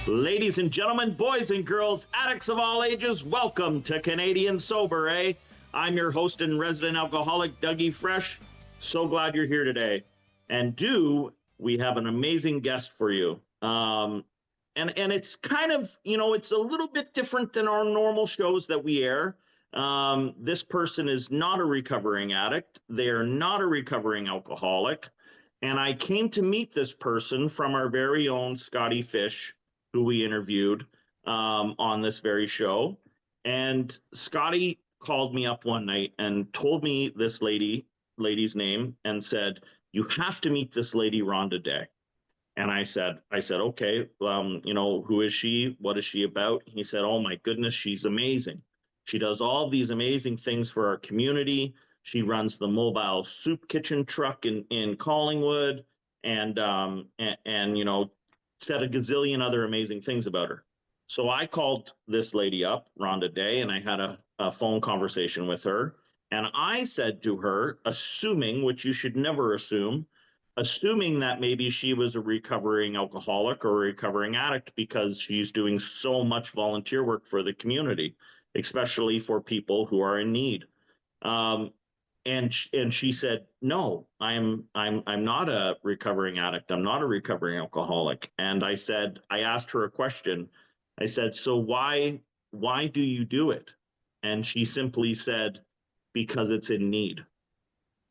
Ladies and gentlemen, boys and girls, addicts of all ages, welcome to Canadian Sober, eh? I'm your host and resident alcoholic, Dougie Fresh. So glad you're here today. And we have an amazing guest for you. And it's kind of, it's a little bit different than our normal shows that we air. This person is not a recovering addict. They are not a recovering alcoholic. And I came to meet this person from our very own Scotty Fish, who we interviewed on this very show. And Scotty called me up one night and told me this lady's name and said, "You have to meet this lady, Rhonda Day." And I said, okay, who is she? What is she about? He said, "Oh my goodness, she's amazing. She does all these amazing things for our community. She runs the mobile soup kitchen truck in Collingwood, and said a gazillion other amazing things about her." So I called this lady up, Rhonda Day, and I had a phone conversation with her. And I said to her, assuming, which you should never assume, assuming that maybe she was a recovering alcoholic or a recovering addict, because she's doing so much volunteer work for the community, especially for people who are in need. And she said, "No, I'm not a recovering addict. I'm not a recovering alcoholic." And I asked her a question. I said, "So why do you do it?" And she simply said, "Because it's in need."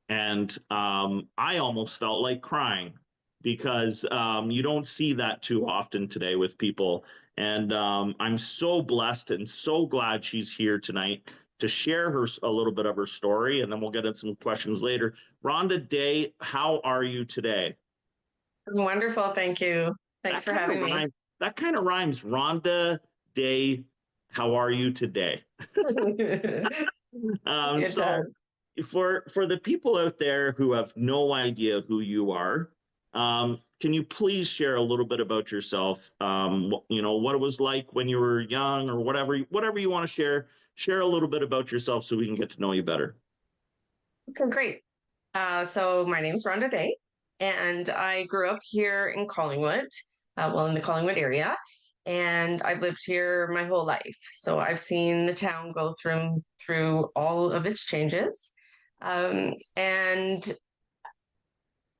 And I almost felt like crying, because you don't see that too often today with people. And I'm so blessed and so glad she's here tonight to share a little bit of her story, and then we'll get into some questions later. Rhonda Day, how are you today? Wonderful, thank you. Thanks for having me. That kind of rhymes. Rhonda Day, how are you today? It does. For the people out there who have no idea who you are, can you please share a little bit about yourself? What it was like when you were young, or whatever you want to share. Share a little bit about yourself so we can get to know you better. Okay, great. So my name's Rhonda Day, and I grew up here in Collingwood, in the Collingwood area, and I've lived here my whole life. So I've seen the town go through all of its changes, and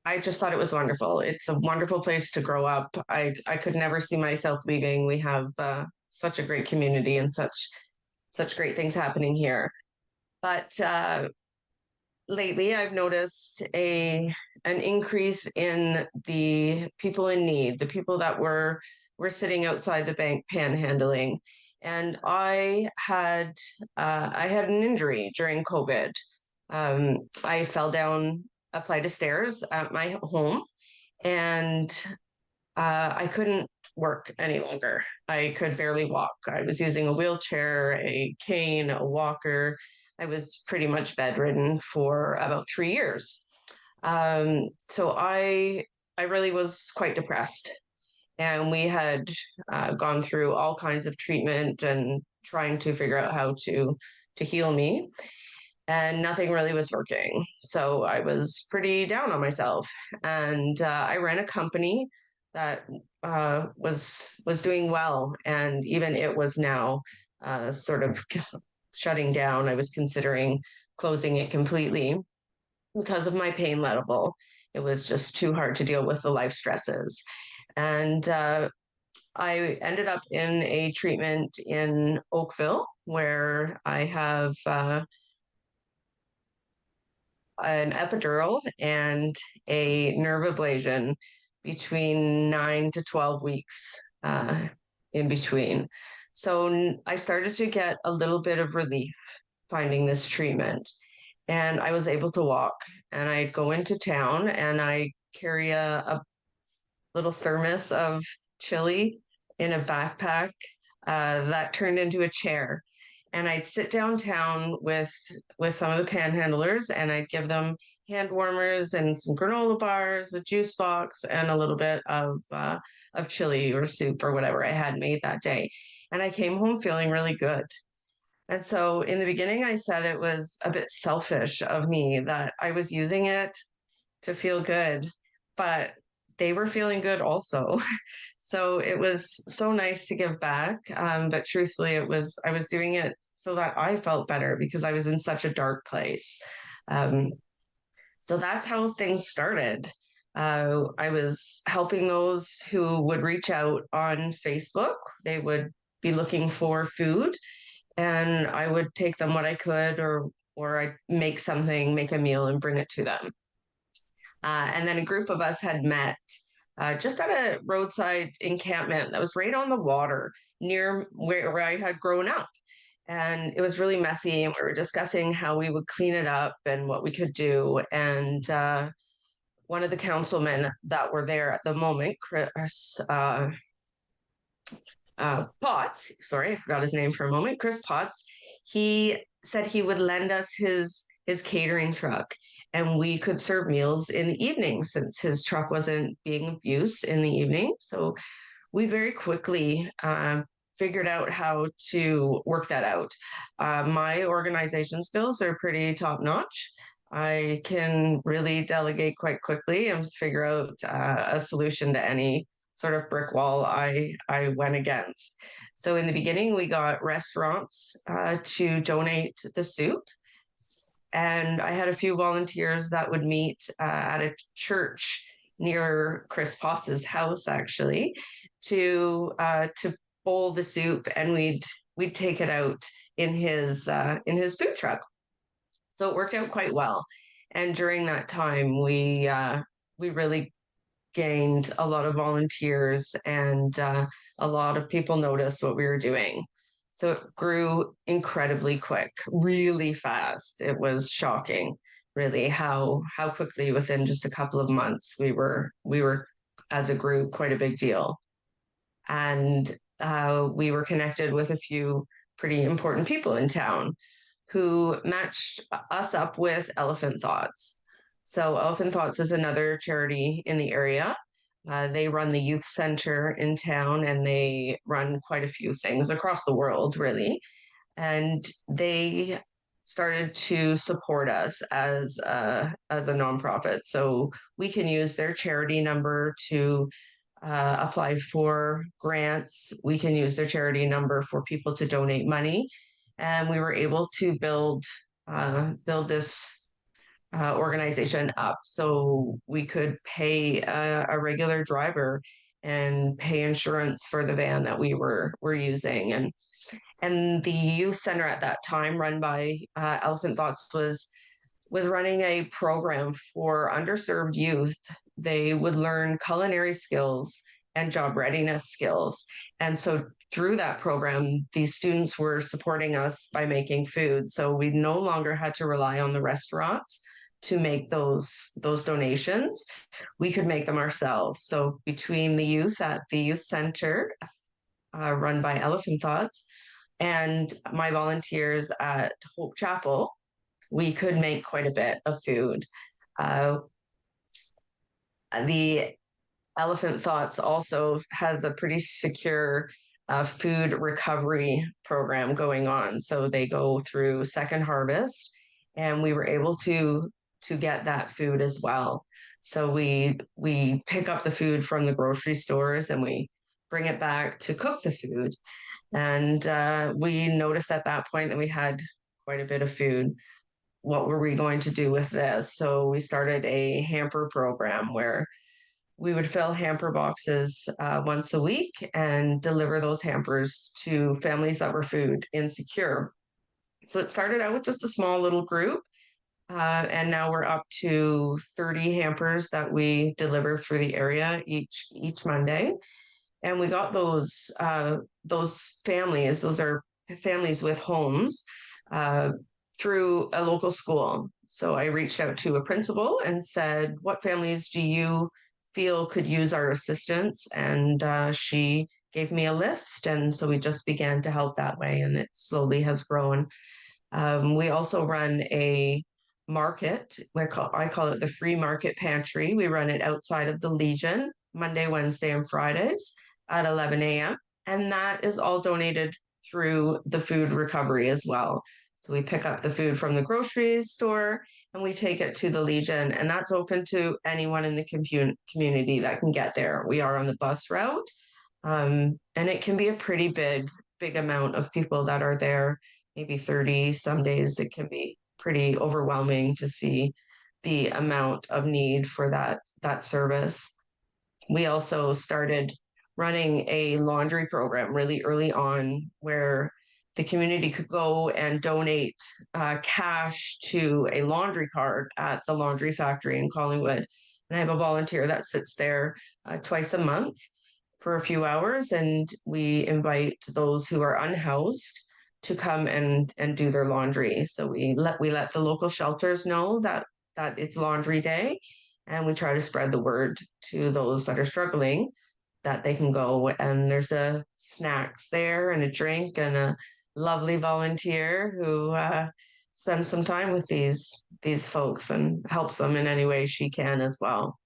I just thought it was wonderful. It's a wonderful place to grow up. I could never see myself leaving. We have such a great community and such great things happening here. But lately, I've noticed an increase in the people in need, the people that were sitting outside the bank panhandling. And I had an injury during COVID. I fell down a flight of stairs at my home, and I couldn't work any longer. I could barely walk. I was using a wheelchair, a cane, a walker. I was pretty much bedridden for about 3 years. So I really was quite depressed. And we had gone through all kinds of treatment and trying to figure out how to heal me. And nothing really was working. So I was pretty down on myself. And I ran a company that was doing well, and even it was now sort of shutting down. I was considering closing it completely because of my pain level. It was just too hard to deal with the life stresses. And I ended up in a treatment in Oakville, where I have an epidural and a nerve ablation between 9 to 12 weeks in between. So I started to get a little bit of relief finding this treatment. And I was able to walk, and I'd go into town and I carry a little thermos of chili in a backpack that turned into a chair. And I'd sit downtown with some of the panhandlers, and I'd give them hand warmers and some granola bars, a juice box, and a little bit of chili or soup or whatever I had made that day. And I came home feeling really good. And so in the beginning, I said it was a bit selfish of me that I was using it to feel good. But they were feeling good also. So it was so nice to give back. But truthfully, I was doing it so that I felt better because I was in such a dark place. Um, so that's how things started. I was helping those who would reach out on Facebook. They would be looking for food, and I would take them what I could, or I'd make something, make a meal, and bring it to them. And then a group of us had met just at a roadside encampment that was right on the water near where I had grown up. And it was really messy, and we were discussing how we would clean it up and what we could do. And one of the councilmen that were there at the moment, Chris Potts, sorry, I forgot his name for a moment, Chris Potts, he said he would lend us his catering truck and we could serve meals in the evening since his truck wasn't being of use in the evening. So we very quickly figured out how to work that out. My organization skills are pretty top notch. I can really delegate quite quickly and figure out a solution to any sort of brick wall I went against. So in the beginning, we got restaurants to donate the soup. And I had a few volunteers that would meet at a church near Chris Potts's house, actually, to bowl the soup, and we'd take it out in his food truck. So it worked out quite well. And during that time, we really gained a lot of volunteers, and a lot of people noticed what we were doing. So it grew incredibly quick, really fast. It was shocking, really, how quickly within just a couple of months we were as a group quite a big deal. And we were connected with a few pretty important people in town who matched us up with Elephant Thoughts. So, Elephant Thoughts is another charity in the area. They run the youth center in town, and they run quite a few things across the world, really. And they started to support us as a nonprofit. So we can use their charity number to apply for grants. We can use their charity number for people to donate money, and we were able to build this organization up so we could pay a regular driver and pay insurance for the van that we were using. And the youth center at that time, run by Elephant Thoughts, was running a program for underserved youth. They would learn culinary skills and job readiness skills. And so through that program, these students were supporting us by making food. So we no longer had to rely on the restaurants to make those donations. We could make them ourselves. So between the youth at the youth center, run by Elephant Thoughts, and my volunteers at Hope Chapel, we could make quite a bit of food. The Elephant Thoughts also has a pretty secure food recovery program going on. So they go through Second Harvest, and we were able to get that food as well. So we pick up the food from the grocery stores and we bring it back to cook the food. And we noticed at that point that we had quite a bit of food. What were we going to do with this? So we started a hamper program where we would fill hamper boxes once a week and deliver those hampers to families that were food insecure. So it started out with just a small little group, and now we're up to 30 hampers that we deliver through the area each Monday. And we got those families. Those are families with homes through a local school. So I reached out to a principal and said, "What families do you feel could use our assistance?" And she gave me a list, and so we just began to help that way, and it slowly has grown. We also run a market. I call it the free market pantry. We run it outside of the Legion Monday, Wednesday, and Fridays at 11 a.m. And that is all donated through the food recovery as well. So we pick up the food from the grocery store and we take it to the Legion, and that's open to anyone in the community that can get there. We are on the bus route, and it can be a pretty big amount of people that are there, maybe 30. Some days it can be pretty overwhelming to see the amount of need for that service. We also started running a laundry program really early on where the community could go and donate cash to a laundry cart at the laundry factory in Collingwood. And I have a volunteer that sits there twice a month for a few hours, and we invite those who are unhoused to come and do their laundry. So we let the local shelters know that it's laundry day, and we try to spread the word to those that are struggling that they can go, and there's a snacks there and a drink and a lovely volunteer who spends some time with these folks and helps them in any way she can as well.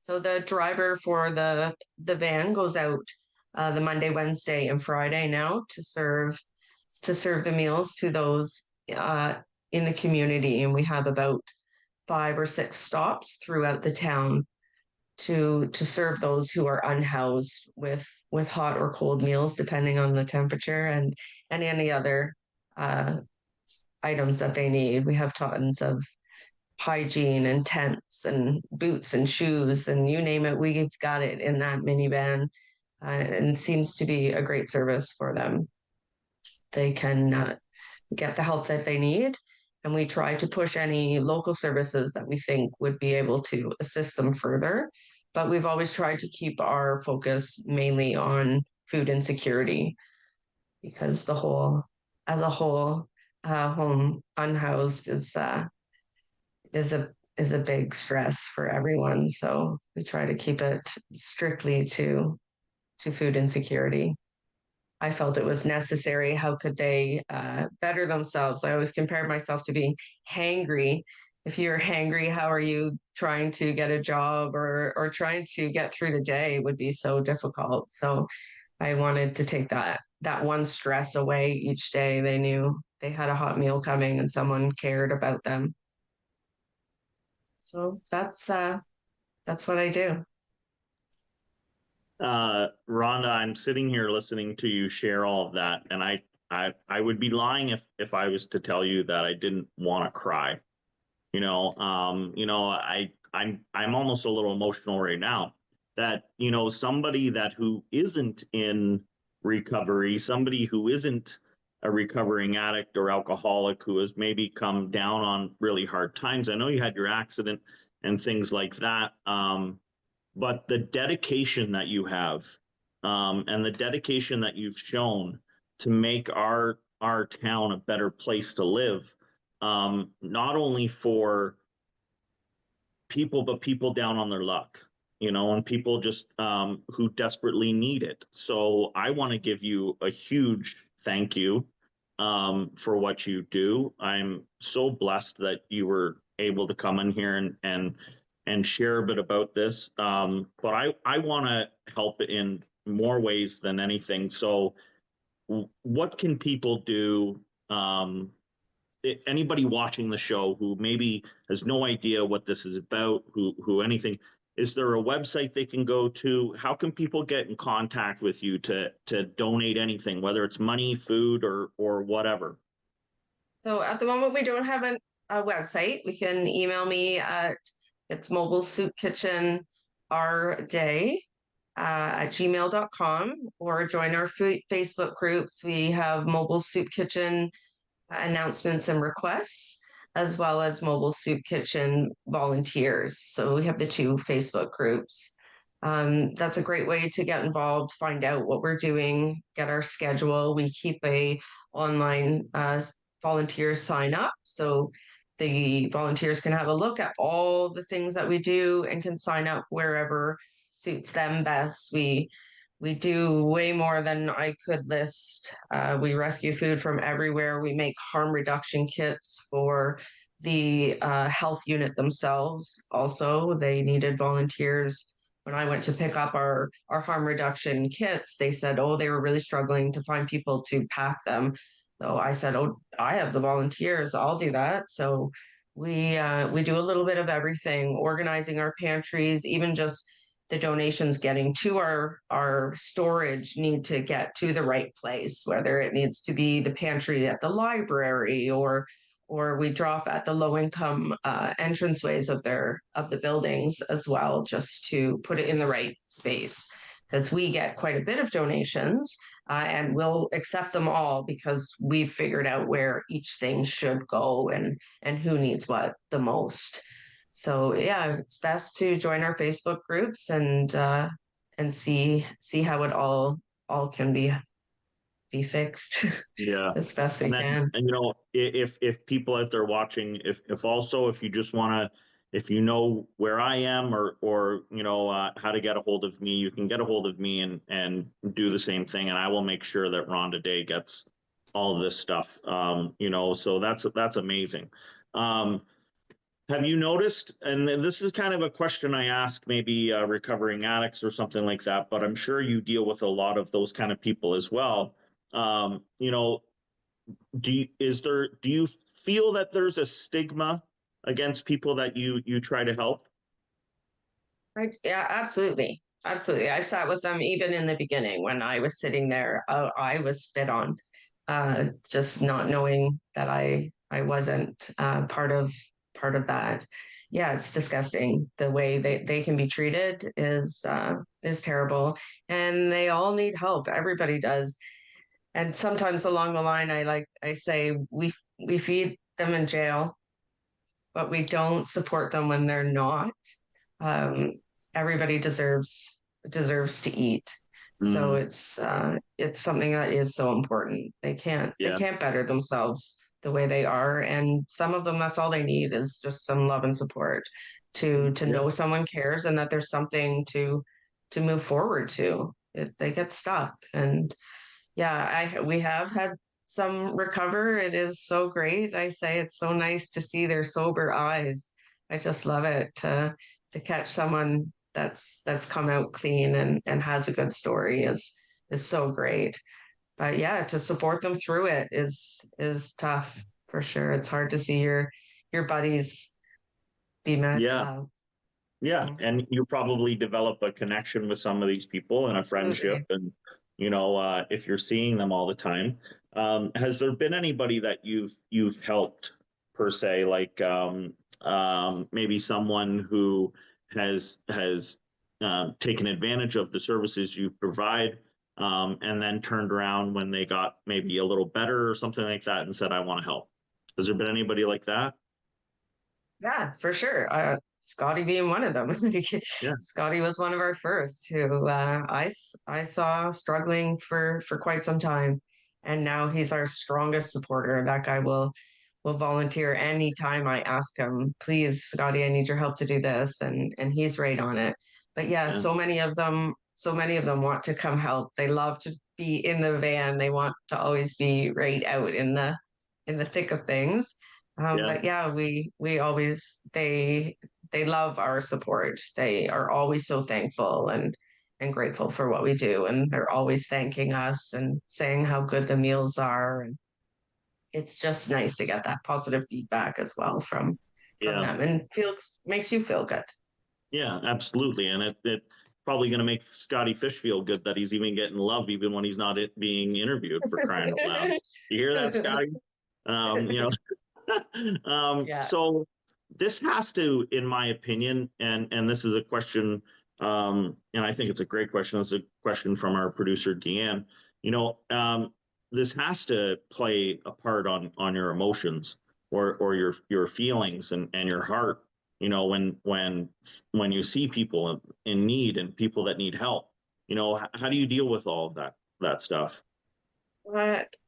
So the driver for the van goes out the Monday, Wednesday, and Friday now to serve the meals to those in the community, and we have about 5 or 6 stops throughout the town to serve those who are unhoused with hot or cold meals depending on the temperature, and any other items that they need. We have tons of hygiene and tents and boots and shoes and you name it, we've got it in that minivan, and it seems to be a great service for them. They can get the help that they need, and we try to push any local services that we think would be able to assist them further. But we've always tried to keep our focus mainly on food insecurity, because as a whole, home unhoused is a big stress for everyone. So we try to keep it strictly to food insecurity. I felt it was necessary. How could they better themselves? I always compared myself to being hangry. If you're hangry, how are you trying to get a job or trying to get through the day? Would be so difficult. So I wanted to take that one stress away each day. They knew they had a hot meal coming and someone cared about them. So that's what I do. Rhonda, I'm sitting here listening to you share all of that, and I would be lying if I was to tell you that I didn't want to cry. I'm almost a little emotional right now that, somebody who isn't in recovery, somebody who isn't a recovering addict or alcoholic who has maybe come down on really hard times. I know you had your accident and things like that. But the dedication that you have, and the dedication that you've shown to make our town a better place to live, not only for people, but people down on their luck, and people just who desperately need it. So I want to give you a huge thank you for what you do. I'm so blessed that you were able to come in here and share a bit about this. But I want to help in more ways than anything. So what can people do? Anybody watching the show who maybe has no idea what this is about, who anything, is there a website they can go to? How can people get in contact with you to donate anything, whether it's money, food, or whatever? So at the moment, we don't have a website. We can email me at it's Mobile Soup Kitchen our day at gmail.com, or join our Facebook groups. We have Mobile Soup Kitchen announcements and requests, as well as Mobile Soup Kitchen volunteers. So we have the 2 Facebook groups. That's a great way to get involved, find out what we're doing, get our schedule. We keep a online volunteer sign up, so the volunteers can have a look at all the things that we do and can sign up wherever suits them best. We do way more than I could list. We rescue food from everywhere. We make harm reduction kits for the health unit themselves. Also, they needed volunteers. When I went to pick up our harm reduction kits, they said, they were really struggling to find people to pack them. So I said, "Oh, I have the volunteers. I'll do that." So we do a little bit of everything, organizing our pantries, even just the donations getting to our storage need to get to the right place, whether it needs to be the pantry at the library or we drop at the low income entranceways of the buildings as well, just to put it in the right space, because we get quite a bit of donations, and we'll accept them all because we've figured out where each thing should go and who needs what the most. So yeah, it's best to join our Facebook groups and see how it all can be fixed Yeah. as best we And then, can. and if people out there watching, if also, if you just want to, if you know where I am, or how to get a hold of me, you can get a hold of me and do the same thing, and I will make sure that Rhonda Day gets all of this stuff. So that's amazing. Um, have you noticed, and this is kind of a question I ask maybe recovering addicts or something like that, but I'm sure you deal with a lot of those kind of people as well. Um, you know, do you feel that there's a stigma against people that you try to help? Right. Yeah, absolutely. Absolutely. I've sat with them even in the beginning when I was sitting there. I was spit on, just not knowing that I wasn't part of that. Yeah, it's disgusting. The way they can be treated is terrible, and they all need help. Everybody does. And sometimes along the line, I say we feed them in jail, but we don't support them when they're not. um, Everybody deserves to eat. So Mm, it's something that is so important. They yeah, can't better themselves the way they are, and some of them, that's all they need is just some love and support to yeah, know someone cares and that there's something to move forward to. They get stuck, and yeah, I we have had some recover. It is so great. I say it's so nice to see their sober eyes. I just love it to catch someone that's come out clean and has a good story is so great. But yeah, to support them through it is tough for sure. It's hard to see your buddies be messed yeah, up. yeah. So, And you probably develop a connection with some of these people and a friendship, absolutely. and if you're seeing them all the time. Has there been anybody that you've helped per se, like maybe someone who has taken advantage of the services you provide, and then turned around when they got maybe a little better or something like that and said, I want to help? Has there been anybody like that? Yeah, for sure. Scotty being one of them. Yeah, Scotty was one of our first who I saw struggling for quite some time, and now he's our strongest supporter. That guy will volunteer anytime I ask him, please, Scotty, I need your help to do this, and he's right on it. But yeah, yeah, so many of them want to come help. They love to be in the van. They want to always be right out in the thick of things. yeah, But yeah, we always they love our support. They are always so thankful and grateful for what we do, and they're always thanking us and saying how good the meals are. And it's just nice to get that positive feedback as well from yeah. them, and feels makes you feel good. Yeah, absolutely. And it probably going to make Scotty Fish feel good that he's even getting love even when he's not being interviewed, for crying out loud. You hear that, Scotty? Um, you Yeah. so this has to, in my opinion, and this is a question, and I think it's a great question. It's a question from our producer Deanne. You know, this has to play a part on your emotions, or your feelings and your heart. When you see people in need and people that need help. How do you deal with all of that stuff?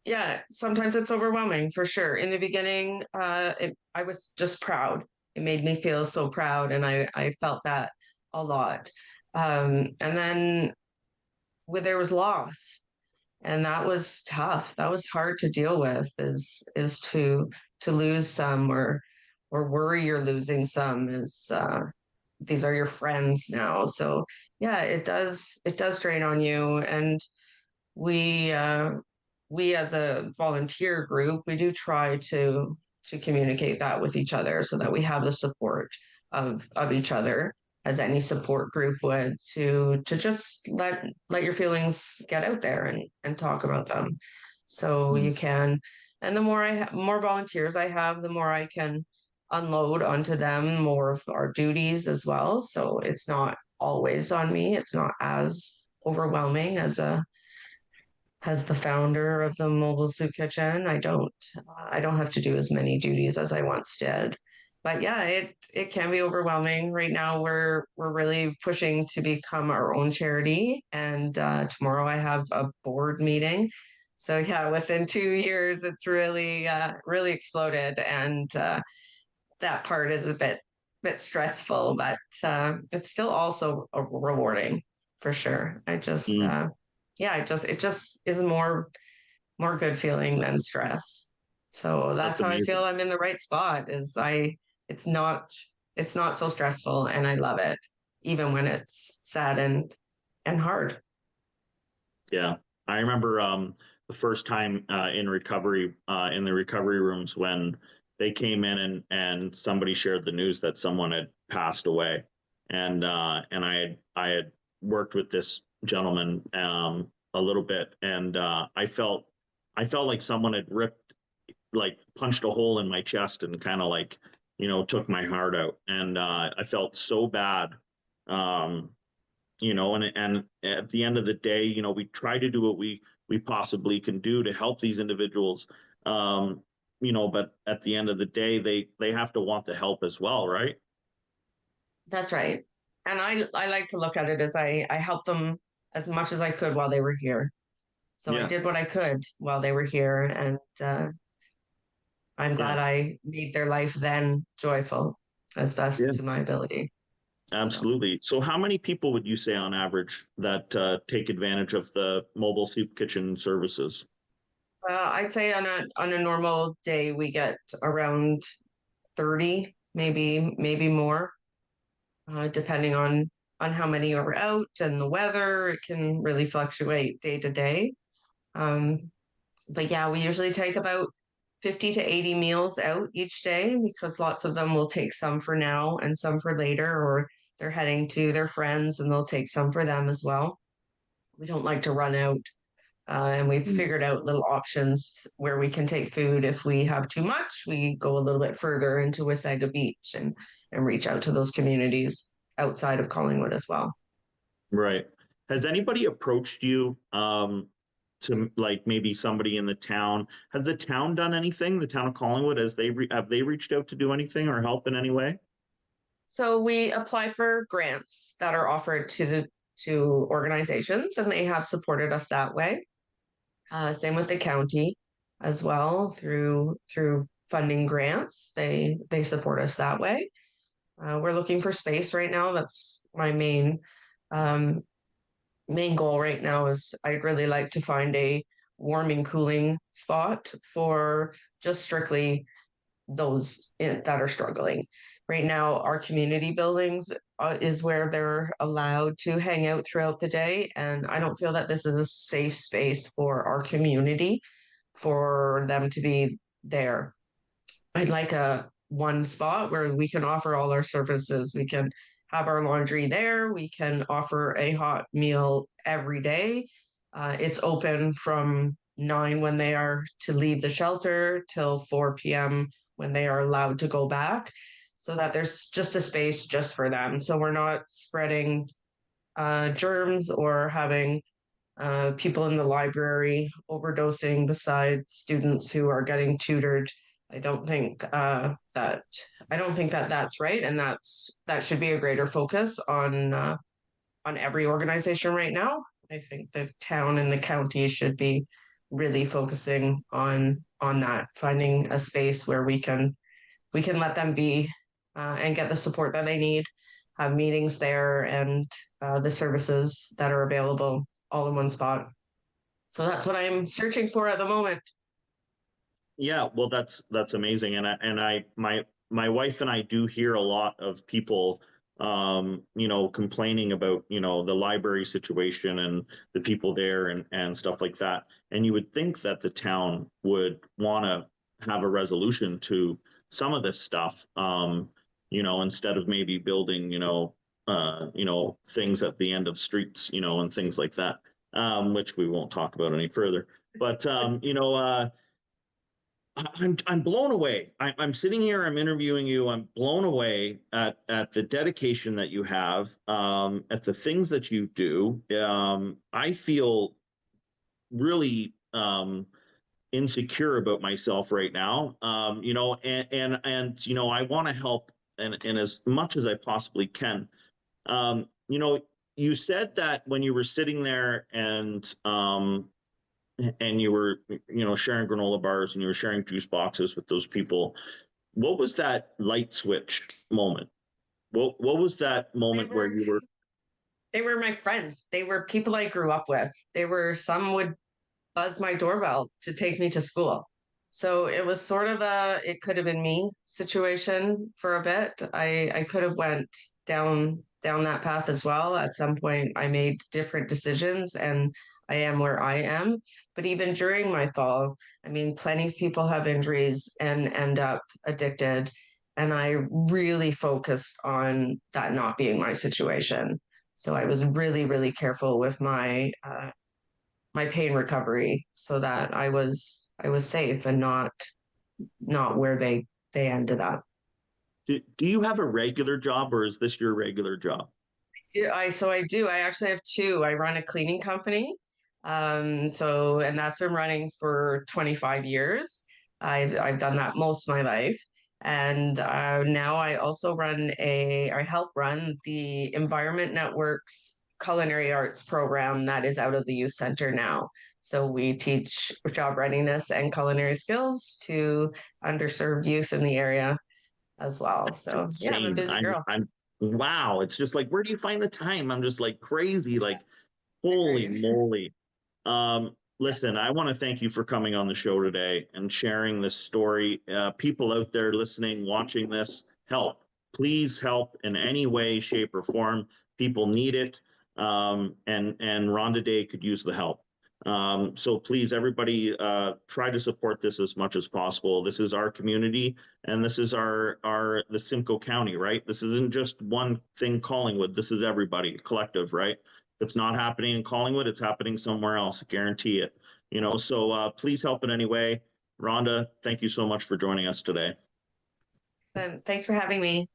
Yeah, sometimes it's overwhelming for sure. In the beginning, I was just proud. It made me feel so proud, and I felt that a lot. And then there was loss, and that was tough. That was hard to deal with. Is to lose some or worry you're losing some. Is these are your friends now, so yeah, it does drain on you, and we we as a volunteer group, we do try to communicate that with each other so that we have the support of each other as any support group would to just let your feelings get out there and talk about them. So Mm. you can, and the more more volunteers I have, the more I can unload onto them more of our duties as well. So it's not always on me. It's not as overwhelming as the founder of the mobile soup kitchen. I don't have to do as many duties as I once did. But yeah, it can be overwhelming. Right now we're really pushing to become our own charity, and tomorrow I have a board meeting. So yeah, within 2 years, it's really exploded, and that part is a bit stressful, but it's still also rewarding for sure. Mm. Yeah, it just is more good feeling than stress. So That's that's how I feel amazing. I'm in the right spot. It's not it's not so stressful, and I love it, even when it's sad and hard. Yeah. I remember the first time in the recovery rooms when they came in and somebody shared the news that someone had passed away. And I had worked with this gentleman a little bit, and I felt like someone had punched a hole in my chest and kind of took my heart out. And I felt so bad. Um, and at the end of the day, we try to do what we possibly can do to help these individuals. But at the end of the day, they have to want the help as well, right? That's right. And I like to look at it as I helped them as much as I could while they were here. So I Yeah. did what I could while they were here, and I'm Yeah. glad I made their life then joyful as best Yeah. to my ability. So Absolutely. So how many people would you say on average that take advantage of the mobile soup kitchen services? I'd say on a normal day we get around 30, maybe more, depending on how many are out and the weather. It can really fluctuate day to day. Um, but yeah, we usually take about 50 to 80 meals out each day because lots of them will take some for now and some for later, or they're heading to their friends and they'll take some for them as well. We don't like to run out. And we've Mm. figured out little options where we can take food. If we have too much, we go a little bit further into Wasaga Beach and reach out to those communities outside of Collingwood as well. Right. Has anybody approached you to maybe somebody in the town? Has the town done anything? The town of Collingwood, have they reached out to do anything or help in any way? So we apply for grants that are offered to organizations, and they have supported us that way. Same with the county as well through funding grants. They support us that way. We're looking for space right now. That's my um, main goal right now. Is I'd really like to find a warming cooling spot for just strictly that are struggling. Right now, our community buildings is where they're allowed to hang out throughout the day, and I don't feel that this is a safe space for our community for them to be there. I'd like a one spot where we can offer all our services. We can have our laundry there. We can offer a hot meal every day. It's open from 9 when they are to leave the shelter till 4 p.m. when they are allowed to go back, so that there's just a space just for them. So we're not spreading germs or having people in the library overdosing beside students who are getting tutored. I don't think I don't think that that's right, and that should be a greater focus on every organization right now. I think the town and the county should be really focusing on that, finding a space where we can let them be and get the support that they need, have meetings there, and the services that are available all in one spot. So that's what I'm searching for at the moment. Yeah, well, that's amazing, and my wife and I do hear a lot of people you know, complaining about, you know, the library situation and the people there and stuff like that. And you would think that the town would want to have a resolution to some of this stuff, you know, instead of maybe building, you know, things at the end of streets, you know, and things like that, which we won't talk about any further. But you know, I'm blown away. I'm sitting here. I'm interviewing you. I'm blown away at the dedication that you have, at the things that you do. I feel really insecure about myself right now. You know, and you know, I want to help and as much as I possibly can. You know, you said that when you were sitting there and you were, you know, sharing granola bars and you were sharing juice boxes with those people, what was that light switch moment? What was that They moment where were you were? they were my friends. They were people I grew up with. Some would buzz my doorbell to take me to school. So it was sort of a it could have been me situation for a bit. I could have went down that path as well. At some point I made different decisions and I am where I am. But even during my fall, I mean, plenty of people have injuries and end up addicted. And I really focused on that not being my situation. So I was really, really careful with my pain recovery so that I was safe and not where they ended up. Do you have a regular job or is this your regular job? Yeah, I do. I actually have two. I run a cleaning company. And that's been running for 25 years. I've done that most of my life. And now I help run the Environment Network's culinary arts program that is out of the youth center now. So we teach job readiness and culinary skills to underserved youth in the area as well. It's So yeah, I'm a insane. busy girl. I'm wow. It's just like, where do you find the time? I'm just like crazy. Like, holy Agreed. moly. Listen, I want to thank you for coming on the show today and sharing this story. People out there listening, watching this, help. Please help in any way, shape, or form. People need it. And Rhonda Day could use the help. So please, everybody, try to support this as much as possible. This is our community, and this is the Simcoe County, right? This isn't just one thing, Collingwood. This is everybody, collective, right? If it's not happening in Collingwood, it's happening somewhere else. Guarantee it. You know, so please help in any way. Rhonda, thank you so much for joining us today. Thanks for having me.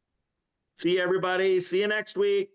See you, everybody. See you next week.